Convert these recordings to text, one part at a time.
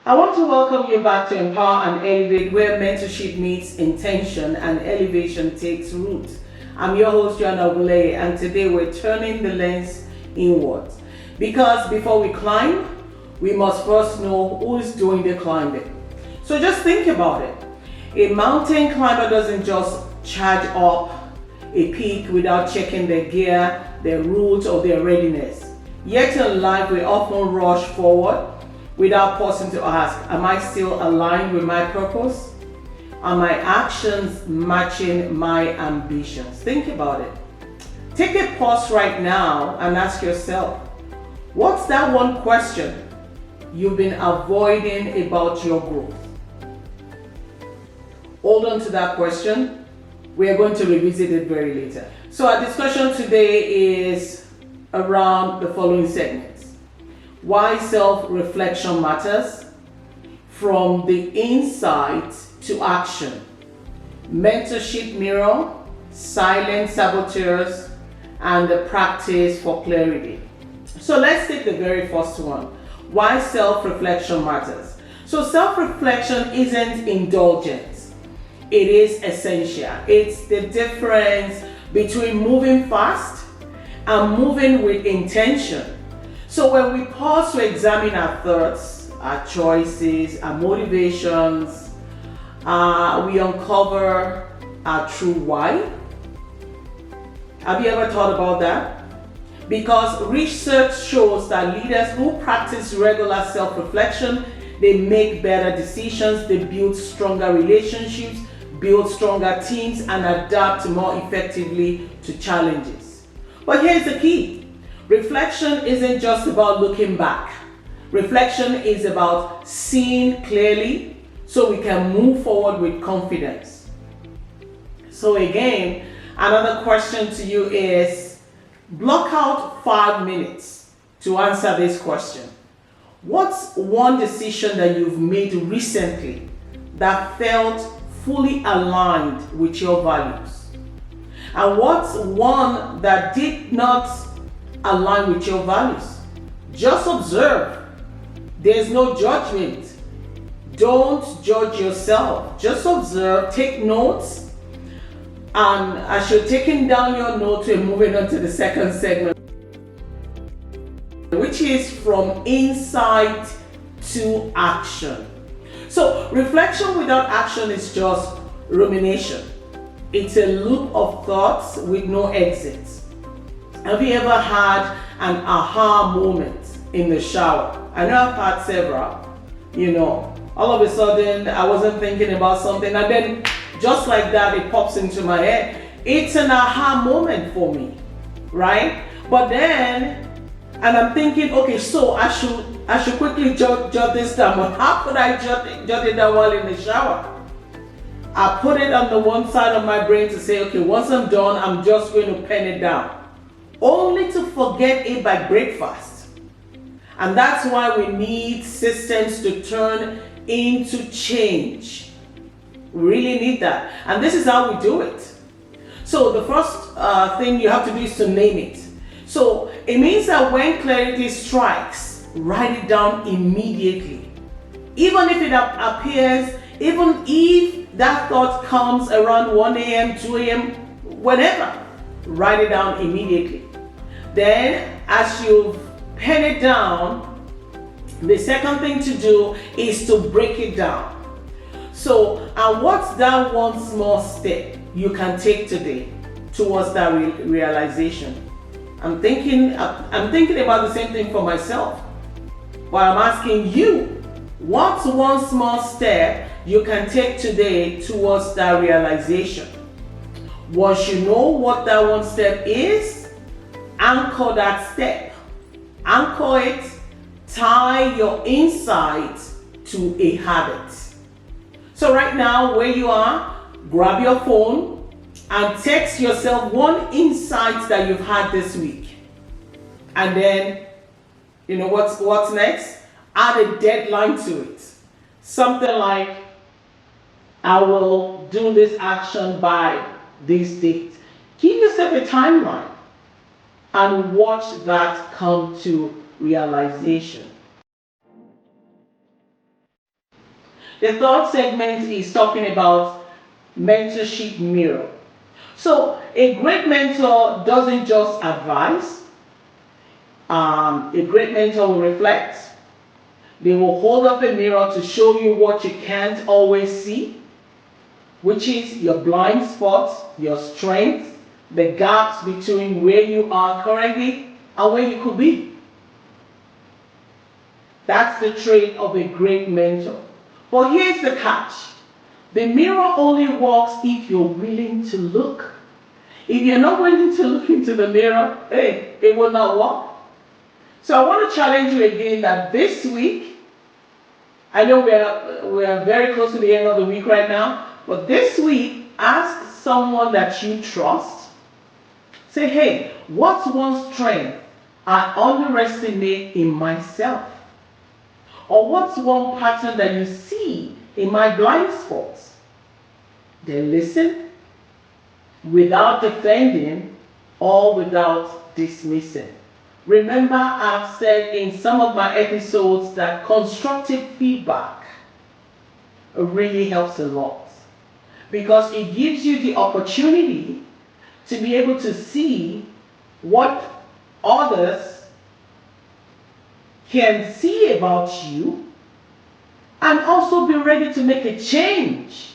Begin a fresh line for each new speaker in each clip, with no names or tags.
I want to welcome you back to Empower and Elevate, where mentorship meets intention and elevation takes root. I'm your host, Joanna Ogule, and today we're turning the lens inwards. Because before we climb, we must first know who is doing the climbing. So just think about it. A mountain climber doesn't just charge up a peak without checking their gear, their route, or their readiness. Yet in life, we often rush forward without pausing to ask, am I still aligned with my purpose? Are my actions matching my ambitions? Think about it. Take a pause right now and ask yourself, what's that one question you've been avoiding about your growth? Hold on to that question. We are going to revisit it very later. So our discussion today is around the following segments. Why self-reflection matters, from the insight to action, mentorship mirror, silent saboteurs, and the practice for clarity. So let's take the very first one. Why self-reflection matters. So self-reflection isn't indulgence. It is essential. It's the difference between moving fast and moving with intention. So when we pause to examine our thoughts, our choices, our motivations, we uncover our true why. Have you ever thought about that? Because research shows that leaders who practice regular self-reflection, they make better decisions, they build stronger relationships, build stronger teams, and adapt more effectively to challenges. But here's the key. Reflection isn't just about looking back. Reflection is about seeing clearly so we can move forward with confidence. So again, another question to you is, block out 5 minutes to answer this question. What's one decision that you've made recently that felt fully aligned with your values? And what's one that did not align with your values? Just observe. There's no judgment. Don't judge yourself. Just observe, take notes. And as you're taking down your notes, we're moving on to the second segment, which is from insight to action. So reflection without action is just rumination. It's a loop of thoughts with no exit. Have you ever had an aha moment in the shower? I know I've had several. All of a sudden I wasn't thinking about something, and then just like that it pops into my head. It's an aha moment for me, right? But then, and I'm thinking, okay, so I should quickly jot this down. But how could I jot it down while in the shower? I put it on the one side of my brain to say, okay, once I'm done, I'm just going to pen it down, only to forget it by breakfast. And that's why we need systems to turn into change. We really need that. And this is how we do it. So the first thing you have to do is to name it. So it means that when clarity strikes, write it down immediately. Even if it appears, even if that thought comes around 1 a.m., 2 a.m., whenever, write it down immediately. Then, as you've pen it down, the second thing to do is to break it down. So, and what's that one small step you can take today towards that realization? I'm thinking about the same thing for myself. But I'm asking you, what's one small step you can take today towards that realization? Once you know what that one step is, anchor that step. Anchor it, tie your insight to a habit. So right now, where you are, grab your phone and text yourself one insight that you've had this week. And then, what's next? Add a deadline to it. Something like, I will do this action by this date. Give yourself a timeline and watch that come to realization. The third segment is talking about mentorship mirror. So a great mentor doesn't just advise. A great mentor will reflect. They will hold up a mirror to show you what you can't always see, which is your blind spots, your strengths, the gaps between where you are currently and where you could be. That's the trait of a great mentor. But here's the catch. The mirror only works if you're willing to look. If you're not willing to look into the mirror, it will not work. So I want to challenge you again that this week, I know we are very close to the end of the week right now, but this week, ask someone that you trust. Say, hey, what's one strength I underestimate in myself? Or what's one pattern that you see in my blind spots? Then listen without defending or without dismissing. Remember, I've said in some of my episodes that constructive feedback really helps a lot because it gives you the opportunity to be able to see what others can see about you and also be ready to make a change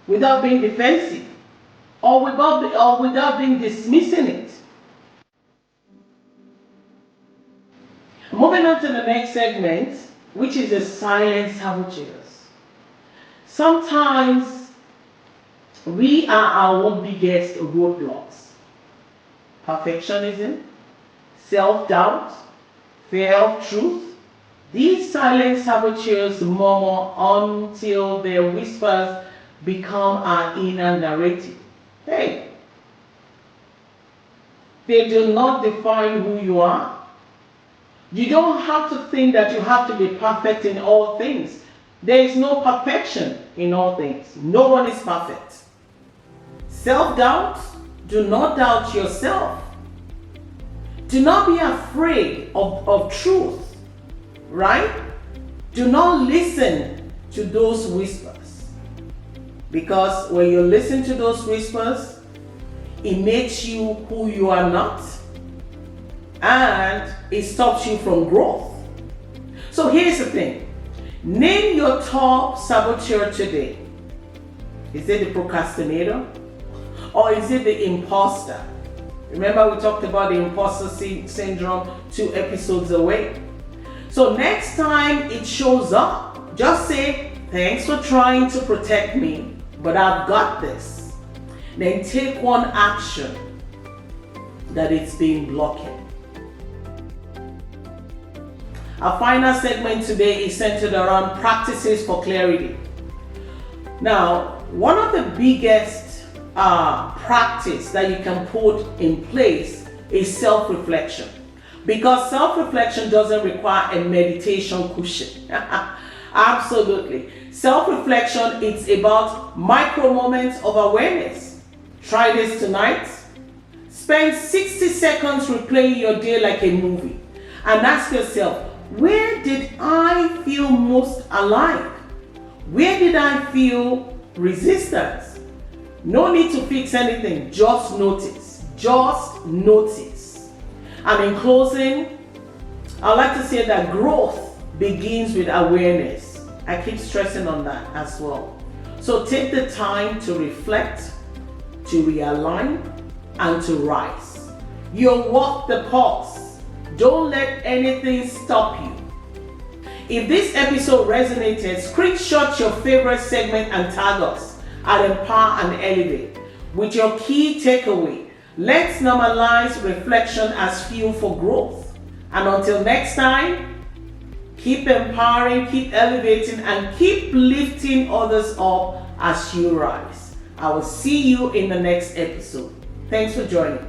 without being defensive or without being dismissing it. Moving on to the next segment, which is the silent saboteurs. Sometimes we are our own biggest roadblocks. Perfectionism, self-doubt, fear of truth. These silent saboteurs murmur until their whispers become our inner narrative. Hey, they do not define who you are. You don't have to think that you have to be perfect in all things. There is no perfection in all things. No one is perfect. Self-doubt, do not doubt yourself. Do not be afraid of truth, right? Do not listen to those whispers. Because when you listen to those whispers, it makes you who you are not. And it stops you from growth. So here's the thing. Name your top saboteur today. Is it the procrastinator? Or is it the imposter? Remember we talked about the imposter syndrome 2 episodes away. So next time it shows up, just say, thanks for trying to protect me, but I've got this. Then take one action that it's been blocking. Our final segment today is centered around practices for clarity. Now, one of the biggest practice that you can put in place is self-reflection. Because self-reflection doesn't require a meditation cushion. Absolutely. Self-reflection, it's about micro moments of awareness. Try this tonight. Spend 60 seconds replaying your day like a movie and ask yourself, where did I feel most alive? Where did I feel resistance? No need to fix anything, just notice. Just notice. And in closing, I'd like to say that growth begins with awareness. I keep stressing on that as well. So take the time to reflect, to realign, and to rise. You'll walk the pulse. Don't let anything stop you. If this episode resonated, screenshot your favorite segment and tag us at Empower and Elevate with your key takeaway. Let's normalize reflection as fuel for growth. And until next time, keep empowering, keep elevating, and keep lifting others up as you rise. I will see you in the next episode. Thanks for joining.